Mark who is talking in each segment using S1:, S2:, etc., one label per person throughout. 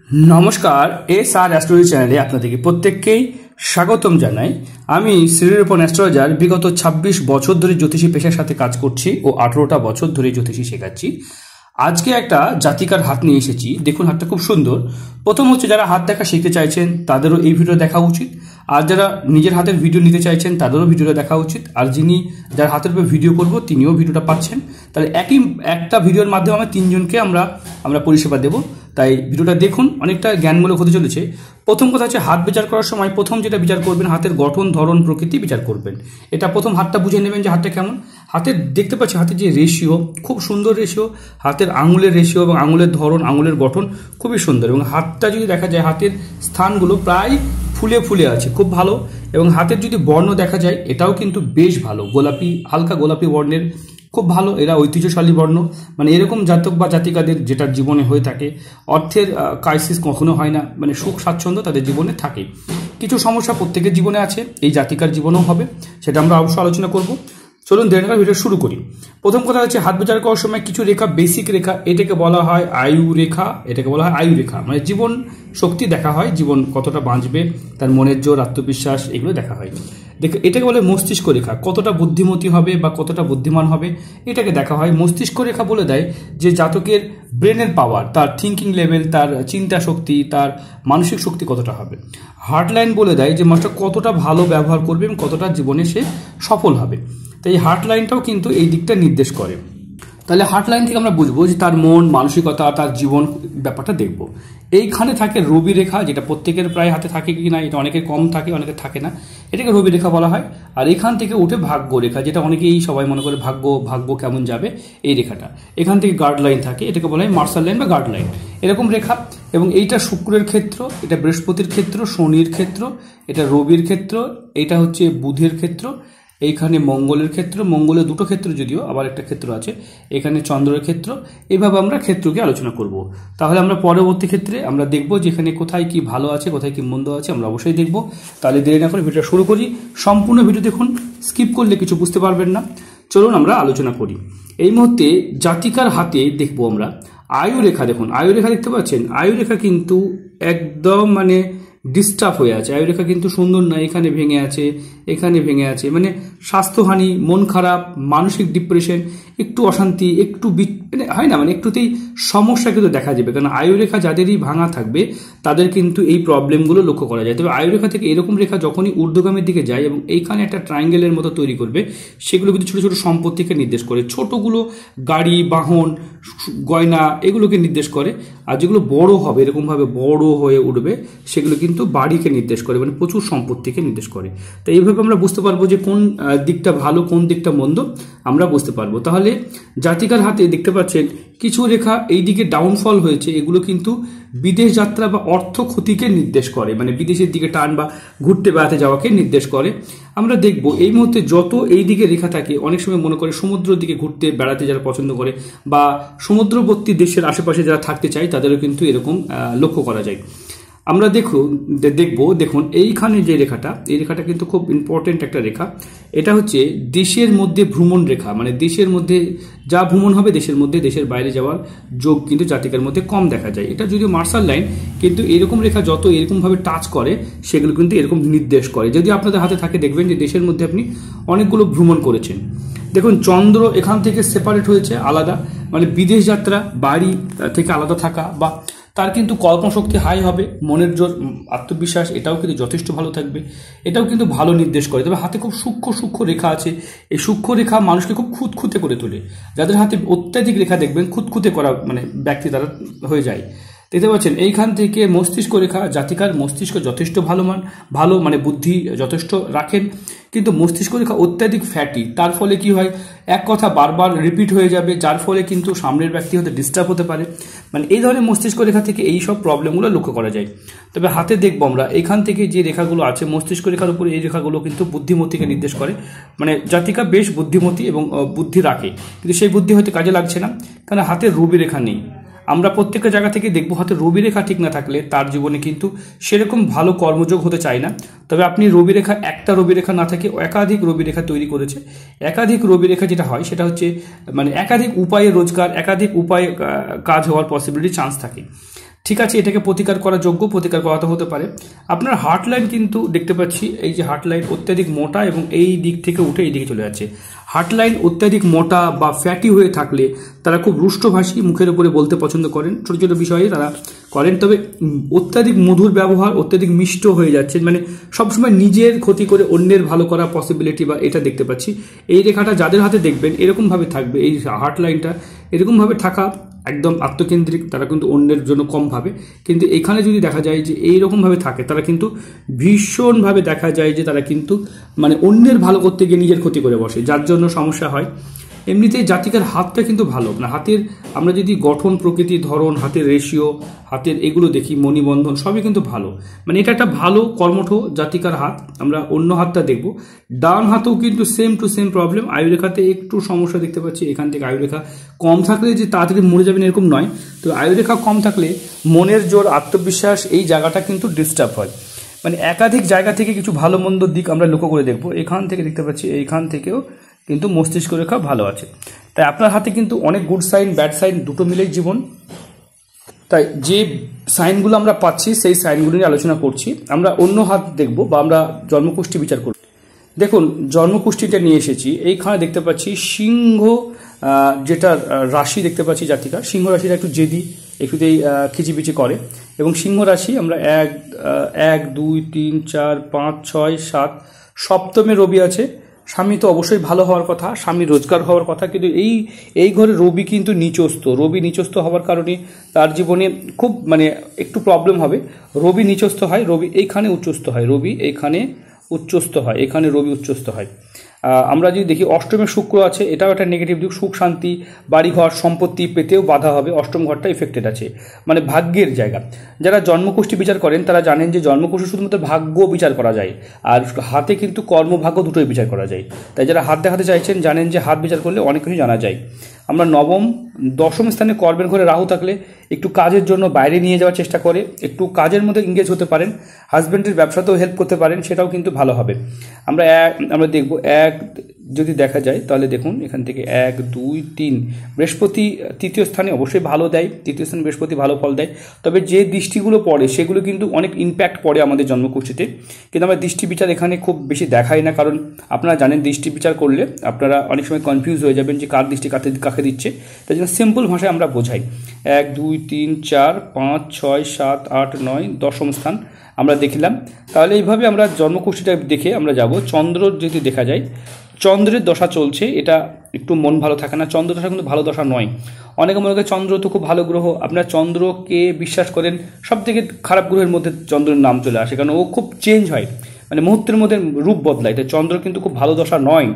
S1: नमस्कार SR astrology चैनले आपनादेरके प्रत्येककेई स्वागतम जानाई। आमी श्रीरूपन एस्ट्रोलजार विगत 26 बछर धरे ज्योतिषी पेशार साथे काज करछि ओ 18टा बछर धरे ज्योतिषी शेखाচ্ছি। আজকে একটা জাতিকার হাত নিয়ে এসেছি। দেখুন হাতটা খুব সুন্দর। প্রথম হচ্ছে যারা হাত দেখা শিখতে চাইছেন তাদেরও এই ভিডিও দেখা উচিত, আর যারা নিজের হাতের ভিডিও নিতে চাইছেন তাদেরও ভিডিওটা দেখা উচিত, আর যার হাতের উপর ভিডিও করব তিনিও ভিডিওটা পাচ্ছেন। তাহলে একটা ভিডিওর মাধ্যমে আমরা তিনজনকে আমরা পরিষেবা দেব। তাই ভিডিওটা দেখুন, অনেকটা জ্ঞানমূলক হতে চলেছে। প্রথম কথা হচ্ছে হাত বিচার করার সময় প্রথম যেটা বিচার করবেন হাতের গঠন, ধরন, প্রকৃতি বিচার করবেন। এটা প্রথম হাতটা বুঝে নেবেন যে হাতটা কেমন। হাতের দেখতে পাচ্ছি হাতের যে রেশিও খুব সুন্দর রেশিও, হাতের আঙুলের রেশিও এবং আঙুলের ধরন, আঙুলের গঠন খুবই সুন্দর। এবং হাতটা যদি দেখা যায় হাতের স্থানগুলো প্রায় ফুলে ফুলে আছে, খুব ভালো। এবং হাতের যদি বর্ণ দেখা যায় এটাও কিন্তু বেশ ভালো, গোলাপি, হালকা গোলাপি বর্ণের, খুব ভালো। এরা ঐতিহ্যশালী বর্ণ, মানে এরকম জাতক বা জাতিকাদের যেটা জীবনে হয়ে থাকে, অর্থের ক্রাইসিস কখনো হয় না, মানে সুখ স্বাচ্ছন্দ্য তাদের জীবনে থাকে। কিছু সমস্যা প্রত্যেকের জীবনে আছে, এই জাতিকার জীবনেও হবে, সেটা আমরা অবশ্যই আলোচনা করব। চলুন দেরি না করে ভিডিও শুরু করি। প্রথম কথা হচ্ছে হাত বিচার করার সময় কিছু রেখা, বেসিক রেখা, এটাকে বলা হয় আয়ু রেখা। এটাকে বলা হয় আয়ু রেখা, মানে জীবন শক্তি দেখা হয়, জীবন কতটা বাঁচবে, তার মনের জোর, আত্মবিশ্বাস, এগুলো দেখা হয়। এটাকে বলে মস্তিষ্ক রেখা, কতটা বুদ্ধিমতী হবে বা কতটা বুদ্ধিমান হবে এটাকে দেখা হয়। মস্তিষ্ক রেখা বলে দেয় যে জাতকের ব্রেনের পাওয়ার, তার থিঙ্কিং লেভেল, তার চিন্তা শক্তি, তার মানসিক শক্তি কতটা হবে। হার্ট লাইন বলে দেয় যে মানুষটা কতটা ভালো ব্যবহার করবে এবং কতটা জীবনে সে সফল হবে। তাই এই হার্ট লাইনটাও কিন্তু এই দিকটা নির্দেশ করে। তাহলে হার্ট লাইন থেকে আমরা বুঝবো যে তার মন, মানসিকতা, তার জীবন ব্যাপারটা দেখবো। এইখানে থাকে রবি রেখা, যেটা প্রত্যেকের প্রায় হাতে থাকে কি না, এটা অনেকের কম থাকে, অনেকের থাকে না, এটাকে রবি রেখা বলা হয়। আর এখান থেকে উঠে ভাগ্য রেখা, যেটা অনেকেই সবাই মনে করে ভাগ্য কেমন যাবে, এই রেখাটা। এখান থেকে গার্ড লাইন থাকে, এটাকে বলা হয় মার্শাল লাইন বা গার্ড লাইন, এরকম রেখা। এবং এইটা শুক্রের ক্ষেত্র, এটা বৃহস্পতির ক্ষেত্র, শনির ক্ষেত্র, এটা রবির ক্ষেত্র, এটা হচ্ছে বুধের ক্ষেত্র, এইখানে মঙ্গলের ক্ষেত্র, মঙ্গলের দুটো ক্ষেত্র যদিও, আবার একটা ক্ষেত্র আছে, এখানে চন্দ্রের ক্ষেত্র। এইভাবে আমরা ক্ষেত্রকে আলোচনা করব। তাহলে আমরা পরবর্তী ক্ষেত্রে আমরা দেখব যেখানে কোথায় কি ভালো আছে, কোথায় কি মন্দ আছে, আমরা অবশ্যই দেখব। তাহলে দেরি না করে ভিডিওটা শুরু করি। সম্পূর্ণ ভিডিও দেখুন, স্কিপ করলে কিছু বুঝতে পারবেন না। চলুন আমরা আলোচনা করি। এই মুহূর্তে জাতিকার হাতে দেখব আমরা আয়ু রেখা। দেখুন আয়ু রেখা দেখতে পাচ্ছেন, আয়ু রেখা কিন্তু একদম মানে ডিস্টার্ব হয়ে আছে। আয়ু রেখা কিন্তু সুন্দর না, এখানে ভেঙে আছে, এখানে ভেঙে আছে, মানে স্বাস্থ্যহানি, মন খারাপ, মানসিক ডিপ্রেশন, একটু অশান্তি, একটু হয় না, মানে একটুতেই সমস্যা কিন্তু দেখা যাবে। কারণ আয়ু রেখা যাদেরই ভাঙা থাকবে তাদের কিন্তু এই প্রবলেমগুলো লক্ষ্য করা যায়। তবে আয়ু রেখা থেকে এরকম রেখা যখনই ঊর্ধ্বগামীর দিকে যায় এবং এইখানে একটা ট্রায়াঙ্গেলের মতো তৈরি করবে, সেগুলো কিন্তু ছোট ছোট সম্পত্তিকে নির্দেশ করে। ছোটগুলো গাড়ি, বাহন, গয়না, এগুলোকে নির্দেশ করে। আর যেগুলো বড় হবে, এরকমভাবে বড় হয়ে উঠবে, সেগুলো কিন্তু বাড়িকে নির্দেশ করে, মানে প্রচুর সম্পত্তিকে নির্দেশ করে। তো এইভাবে আমরা বুঝতে পারবো যে কোন দিকটা ভালো, কোন দিকটা মন্দ, আমরা বুঝতে পারবো। তাহলে জাতিকার হাতে দেখতে পাচ্ছেন কিছু রেখা এই দিকে ডাউনফল হয়েছে, এগুলো কিন্তু বিদেশ যাত্রা বা অর্থ ক্ষতিকে নির্দেশ করে, মানে বিদেশের দিকে টান বা ঘুরতে বেড়াতে যাওয়াকে নির্দেশ করে। আমরা দেখব এই মুহূর্তে যত এই দিকে রেখা থাকে, অনেক সময় মনে করে সমুদ্রের দিকে ঘুরতে বেড়াতে যারা পছন্দ করে বা সমুদ্রবর্তী দেশের আশেপাশে যারা থাকতে চায় তাদেরও কিন্তু এরকম লক্ষ্য করা যায়। আমরা দেখুন এইখানে যে রেখাটা, এই রেখাটা কিন্তু খুব ইম্পর্টেন্ট একটা রেখা। এটা হচ্ছে দেশের মধ্যে ভ্রমণ রেখা, মানে দেশের মধ্যে যা ভ্রমণ হবে, দেশের মধ্যে দেশের বাইরে যাওয়ার যোগ কিন্তু জাতিকার মধ্যে কম দেখা যায়। এটা যদিও মার্শাল লাইন, কিন্তু এরকম রেখা যত এরকমভাবে টাচ করে সেগুলো কিন্তু এরকম নির্দেশ করে। যদি আপনাদের হাতে থাকে দেখবেন যে দেশের মধ্যে আপনি অনেকগুলো ভ্রমণ করেছেন। দেখুন চন্দ্র এখান থেকে সেপারেট হয়েছে, আলাদা, মানে বিদেশ যাত্রা, বাড়ি থেকে আলাদা থাকা, বা তার কিন্তু কল্পনাশক্তি হাই হবে, মনের জোর, আত্মবিশ্বাস, এটাও কিন্তু যথেষ্ট ভালো থাকবে, এটাও কিন্তু ভালো নির্দেশ করে। তবে হাতে খুব সূক্ষ্ম রেখা আছে, এই সূক্ষ্ম রেখা মানুষকে খুব খুঁতখুঁতে করে তোলে। যাদের হাতে অত্যাধিক রেখা দেখবেন খুঁতখুঁতে করা মানে ব্যক্তি তারা হয়ে যায়। দেখতে পাচ্ছেন এইখান থেকে মস্তিষ্ক রেখা, জাতিকার মস্তিষ্ক যথেষ্ট ভালো মানে বুদ্ধি যথেষ্ট রাখেন, কিন্তু মস্তিষ্ক রেখা অত্যাধিক ফ্যাটি, তার ফলে কি হয়, এক কথা বারবার রিপিট হয়ে যাবে, যার ফলে কিন্তু সামনের ব্যক্তি হতে ডিস্টার্ব হতে পারে। মানে এই ধরনের মস্তিষ্ক রেখা থেকে এই সব প্রবলেমগুলো লক্ষ্য করা যায়। তবে হাতে দেখবো আমরা এখান থেকে যে রেখাগুলো আছে মস্তিষ্ক রেখার উপরে, এই রেখাগুলো কিন্তু বুদ্ধিমতিকে নির্দেশ করে। মানে জাতিকা বেশ বুদ্ধিমতী এবং বুদ্ধি রাখে, কিন্তু সেই বুদ্ধি হয়তো কাজে লাগছে না, কারণ হাতে রবি রেখা নেই। আমরা প্রত্যেকটা জায়গা থেকে দেখবো হাতে রবি রেখা ঠিক না থাকলে তার জীবনে কিন্তু সেরকম ভালো কর্মযোগ হতে চায় না। তবে আপনি রবি রেখা, একটা রবি রেখা না থাকে একাধিক রবি রেখা তৈরি করেছে। একাধিক রবি রেখা যেটা হয় সেটা হচ্ছে মানে একাধিক উপায়ে রোজগার, একাধিক উপায়ে কাজ হওয়ার পসিবিলিটি চান্স থাকে। ঠিক আছে, এটাকে প্রতিকার করা যোগ্য, প্রতিকার করাতে হতে পারে। আপনার হার্ট লাইন কিন্তু দেখতে পাচ্ছি, এই যে হার্ট লাইন অত্যাধিক মোটা এবং এই দিক থেকে উঠে এই দিকে চলে যাচ্ছে। হার্ট লাইন অত্যাধিক মোটা বা ফ্যাটি হয়ে থাকলে তারা খুব রুষ্টভাষী, মুখের উপরে বলতে পছন্দ করেন, ছোট ছোট বিষয়ে তারা করেন। তবে অত্যাধিক মধুর ব্যবহার, অত্যাধিক মিষ্ট হয়ে যাচ্ছে, মানে সবসময় নিজের ক্ষতি করে অন্যের ভালো করা পসিবিলিটি বা এটা দেখতে পাচ্ছি। এই রেখাটা যাদের হাতে দেখবেন এরকমভাবে থাকবে, এই হার্ট লাইনটা এরকমভাবে থাকা একদম আত্মকেন্দ্রিক, তারা কিন্তু অন্যের জন্য কম ভাবে। কিন্তু এখানে যদি দেখা যায় যে এইরকমভাবে থাকে, তারা কিন্তু ভীষণভাবে দেখা যায় যে তারা কিন্তু মানে অন্যের ভালো করতে গিয়ে নিজের ক্ষতি করে বসে, যার জন্য সমস্যা হয়। এমনিতেই জাতিকার হাতটা কিন্তু ভালো না, হাতের আমরা যদি গঠন, প্রকৃতি, ধরন, হাতের রেশিও, হাতের এগুলো দেখি, মণিবন্ধন সবই কিন্তু ভালো, মানে এটা একটা ভালো কর্মঠ জাতিকার হাত। আমরা অন্য হাতটা দেখব, ডান হাতেও কিন্তু সেম টু সেম প্রবলেম। আয়ুরেখাতে একটু সমস্যা দেখতে পাচ্ছি, এখান থেকে আয়ুরেখা কম থাকলে যে তাড়াতাড়ি মরে যাবেন এরকম নয়, তো আয়ুরেখা কম থাকলে মনের জোর, আত্মবিশ্বাস, এই জায়গাটা কিন্তু ডিস্টার্ব হয়। মানে একাধিক জায়গা থেকে কিছু ভালো মন্দ দিক আমরা লক্ষ্য করে দেখবো। এখান থেকে দেখতে পাচ্ছি, এইখান থেকেও কিন্তু মস্তিষ্ক রেখা ভালো আছে। তাই আপনার হাতে কিন্তু অনেক গুড সাইন, ব্যাড সাইন দুটো মিলেই জীবন। তাই যে সাইনগুলো আমরা পাচ্ছি সেই সাইনগুলো নিয়ে আলোচনা করছি। আমরা অন্য হাত দেখব বা আমরা জন্মকুষ্ঠি বিচার করব। দেখুন, জন্মকুষ্ঠিটা নিয়ে এসেছি, এইখানে দেখতে পাচ্ছি সিংহ, যেটা রাশি দেখতে পাচ্ছি জাতিকা, সিংহ রাশিটা একটু জেদি, একটুতেই খিচিবিচি করে। এবং সিংহ রাশি আমরা 1 2 3 4 5 6 7 সপ্তমে রবি আছে। স্বামী তো অবশ্যই ভালো হওয়ার কথা, স্বামী রোজগার হওয়ার কথা, কিন্তু এই ঘরে রবি কিন্তু নিচস্থ। রবি নিচস্থ হওয়ার কারণে তার জীবনে খুব মানে একটু প্রবলেম হবে। রবি নিচস্থ হয়, রবি এইখানে উচ্চস্থ হয়, রবি এইখানে উচ্চস্থ হয়, এখানে রবি উচ্চস্থ হয়। আমরা যদি দেখি অষ্টমে শুক্র আছে, এটাও একটা নেগেটিভ দিক। সুখ শান্তি, বাড়িঘর, সম্পত্তি পেতেও বাধা হবে, অষ্টম ঘরটা ইফেক্টেড আছে, মানে ভাগ্যের জায়গা। যারা জন্মকুষ্ঠি বিচার করেন তারা জানেন যে জন্মকুষ্ঠি শুধুমাত্র ভাগ্য বিচার করা যায়, আর হাতে কিন্তু কর্মভাগ্য দুটোই বিচার করা যায়। তাই যারা হাত দেখাতে চাইছেন জানেন যে হাত বিচার করলে অনেক কিছু জানা যায়। আমরা নবম, দশম স্থানে কর্মের ঘরে রাহু থাকলে একটু কাজের জন্য বাইরে নিয়ে যাওয়ার চেষ্টা করে, একটু কাজের মধ্যে এঙ্গেজ হতে পারেন, হাজব্যান্ডের ব্যবসাতেও হেল্প করতে পারেন, সেটাও কিন্তু ভালো হবে। আমরা দেখব যদি দেখা যায় তাহলে দেখুন এখান থেকে 1 2 3 বৃহস্পতি তৃতীয় স্থানে অবশ্যই ভালো দেয়, তৃতীয় স্থানে বৃহস্পতি ভালো ফল দেয়। তবে যে দৃষ্টিগুলো পড়ে সেগুলো কিন্তু অনেক ইম্প্যাক্ট পড়ে আমাদের জন্মকুষ্ঠিতে, কিন্তু আমরা দৃষ্টি বিচার এখানে খুব বেশি দেখাই না, কারণ আপনারা জানেন দৃষ্টি বিচার করলে আপনারা অনেক সময় কনফিউজ হয়ে যাবেন যে কার দৃষ্টি কাকে দিচ্ছে। তাই জন্য সিম্পল ভাষায় আমরা বোঝাই। 1 2 3 4 5 6 7 8 9 দশম স্থান আমরা দেখলাম। তাহলে এইভাবে আমরা জন্মকুষ্ঠিটা দেখে আমরা যাব। চন্দ্র যদি দেখা যায়, চন্দ্রের দশা চলছে, এটা একটু মন ভালো থাকে না। চন্দ্র দশা কিন্তু ভালো দশা নয়। অনেকে মনে করে চন্দ্র তো খুব ভালো গ্রহ, আপনার চন্দ্রকে বিশ্বাস করেন, সব থেকে খারাপ গ্রহের মধ্যে চন্দ্রের নাম চলে আসে, কারণ ও খুব চেঞ্জ হয়, মানে মুহূর্তের মধ্যে রূপ বদলায়। তাই চন্দ্র কিন্তু খুব ভালো দশা নয়।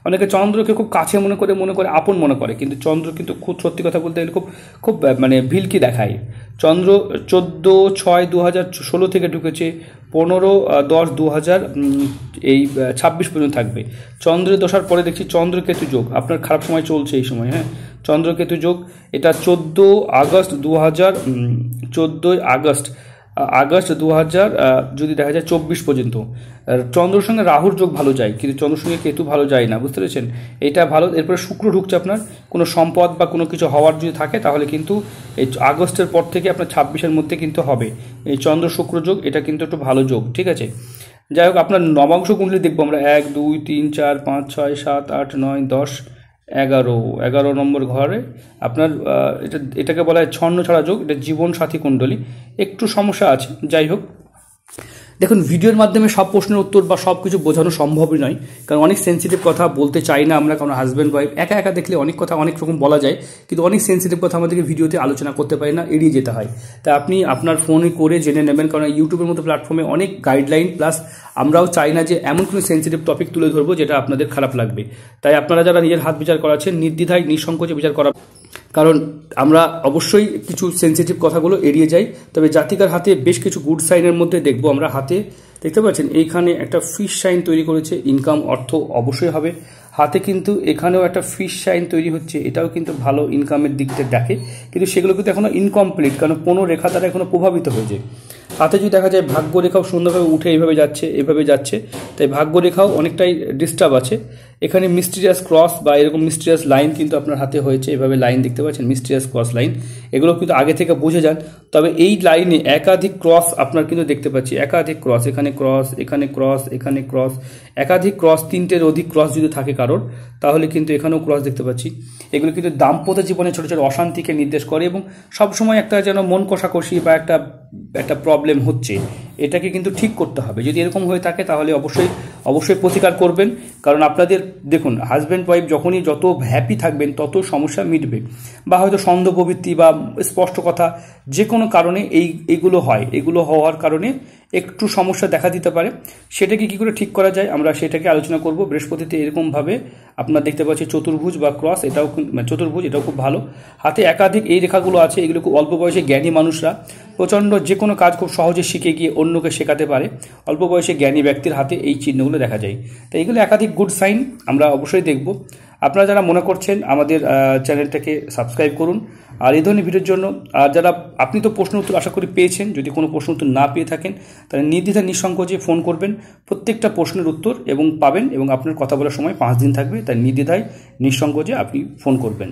S1: অনেকে চন্দ্রকে খুব কাছে মনে করে আপন মনে করে, কিন্তু চন্দ্র কিন্তু খুব সত্যি কথা বলতে গেলে খুব মানে ভিলকি দেখায়। চন্দ্র 14/6/2016 থেকে ঢুকেছে, 15/10/2026 পর্যন্ত থাকবে। চন্দ্রের দশার পরে দেখছি চন্দ্রকেতু যোগ, আপনার খারাপ সময় চলছে এই সময়। হ্যাঁ, চন্দ্রকেতু যোগ, এটা 14 আগস্ট 2000 যদি দেখা যায় 24 পর্যন্ত। চন্দ্রের সঙ্গে রাহুর যোগ ভালো যায়, কিন্তু চন্দ্রের সঙ্গে কেতু ভালো যায় না, বুঝতে পেরেছেন? এটা ভালো। এরপরে শুক্র ঢুকছে, আপনার কোনো সম্পদ বা কোনো কিছু হওয়ার যদি থাকে তাহলে কিন্তু এই আগস্টের পর থেকে আপনার 26-এর মধ্যে কিন্তু হবে। এই চন্দ্র শুক্র যোগ, এটা কিন্তু একটু ভালো যোগ, ঠিক আছে? যাই হোক, আপনার নবাংশ কুণ্ডলী দেখবো আমরা 1 2 3 4 5 6 7 8 9 10 11 নম্বর ঘরে আপনার এটাকে বলা হয় ছন্ন ছাড়া যোগ। এটা জীবন সাথী কুণ্ডলী, একটু সমস্যা আছে। যাই হোক, দেখুন ভিডিওর মাধ্যমে সব প্রশ্নের উত্তর বা সব কিছু বোঝানো সম্ভবই নয়, কারণ অনেক সেন্সিটিভ কথা বলতে চাই না আমরা, কারণ হাজব্যান্ড ওয়াইফ একা দেখলে অনেক কথা অনেক রকম বলা যায়, কিন্তু অনেক সেন্সিটিভ কথা আমাদেরকে ভিডিওতে আলোচনা করতে পারি না, এড়িয়ে যেতে হয়। তাই আপনি আপনার ফোনে করে জেনে নেবেন, কারণ ইউটিউবের মতো প্ল্যাটফর্মে অনেক গাইডলাইন, প্লাস আমরাও চাই না যে এমন কোনো সেন্সিটিভ টপিক তুলে ধরবো যেটা আপনাদের খারাপ লাগবে। তাই আপনারা যারা নিজের হাত বিচার করাচ্ছেন নির্দ্বিধায় নিঃসংকোচে বিচার করা, কারণ আমরা অবশ্যই কিছু সেন্সিটিভ কথাগুলো এড়িয়ে যাই। তবে জাতিকার হাতে বেশ কিছু গুড সাইনের মধ্যে দেখবো আমরা। হাতে দেখতে পাচ্ছেন এইখানে একটা ফিশ সাইন তৈরি করেছে, ইনকাম অর্থ অবশ্যই হবে। হাতে কিন্তু এখানেও একটা ফিশ সাইন তৈরি হচ্ছে, এটাও কিন্তু ভালো ইনকামের দিকটা দেখে, কিন্তু সেগুলো কিন্তু এখনো ইনকমপ্লিট, কারণ কোনো রেখা দ্বারা এখনো প্রভাবিত হয়েছে। হাতে যদি দেখা যায় ভাগ্য রেখাও সুন্দরভাবে উঠে এভাবে যাচ্ছে, তাই ভাগ্য রেখাও অনেকটাই ডিস্টার্ব আছে। এখানে মিস্টিরিয়াস ক্রস বা এরকম মিস্টিরিয়াস লাইন কিন্তু আপনার হাতে হয়েছে, এভাবে লাইন দেখতে পাচ্ছেন মিস্টিরিয়াস ক্রস লাইন, এগুলো কিন্তু আগে থেকে বুঝে যান। তবে এই লাইনে একাধিক ক্রস আপনার কিন্তু দেখতে পাচ্ছি, একাধিক ক্রস, এখানে ক্রস, এখানে ক্রস, এখানে ক্রস, একাধিক ক্রস, 3টের অধিক ক্রস যদি থাকে কারোর, তাহলে কিন্তু এখানেও ক্রস দেখতে পাচ্ছি। এগুলো কিন্তু দাম্পত্য জীবনে ছোট ছোট অশান্তিকে নির্দেশ করে এবং সবসময় একটা যেন মন কষাকষি বা একটা প্রবলেম হচ্ছে, এটাকে কিন্তু ঠিক করতে হবে। যদি এরকম হয়ে থাকে তাহলে অবশ্যই প্রতিকার করবেন, কারণ আপনাদের দেখুন হাজব্যান্ড ওয়াইফ যখনই যত হ্যাপি থাকবেন তত সমস্যা মিটবে, বা হয়তো সন্দেহ প্রবৃত্তি বা স্পষ্ট কথা যে কোনো কারণে এইগুলো হয়, এগুলো হওয়ার কারণে একটু সমস্যা দেখা দিতে পারে। সেটাকে কী করে ঠিক করা যায় আমরা সেটাকে আলোচনা করব। বৃহস্পতিতে এরকমভাবে আপনার দেখতে পাচ্ছি চতুর্ভুজ বা ক্রস, এটাও চতুর্ভুজ, এটাও খুব ভালো। হাতে একাধিক এই রেখাগুলো আছে, এগুলো খুব অল্প বয়সে জ্ঞানী মানুষরা প্রচণ্ড যে কোনো কাজ খুব সহজে শিখে গিয়ে অন্যকে শেখাতে পারে। অল্প বয়সে জ্ঞানী ব্যক্তির হাতে এই চিহ্নগুলো দেখা যায়, তাই এগুলো একাধিক গুড সাইন, আমরা অবশ্যই দেখব। আপনারা যারা মনে করছেন আমাদের চ্যানেলটাকে সাবস্ক্রাইব করুন আর এই ধরনের ভিডিওর জন্য। আর যারা আপনি তো প্রশ্ন উত্তর আশা করি পেয়েছেন, যদি কোনো প্রশ্ন উত্তর না পেয়ে থাকেন তাহলে নির্দ্বিধায় নিঃসংকোচে ফোন করবেন, প্রত্যেকটা প্রশ্নের উত্তর এবং পাবেন, এবং আপনার কথা বলার সময় 5 দিন থাকবে, তাই নির্দ্বিধায় নিঃসংকোচে আপনি ফোন করবেন।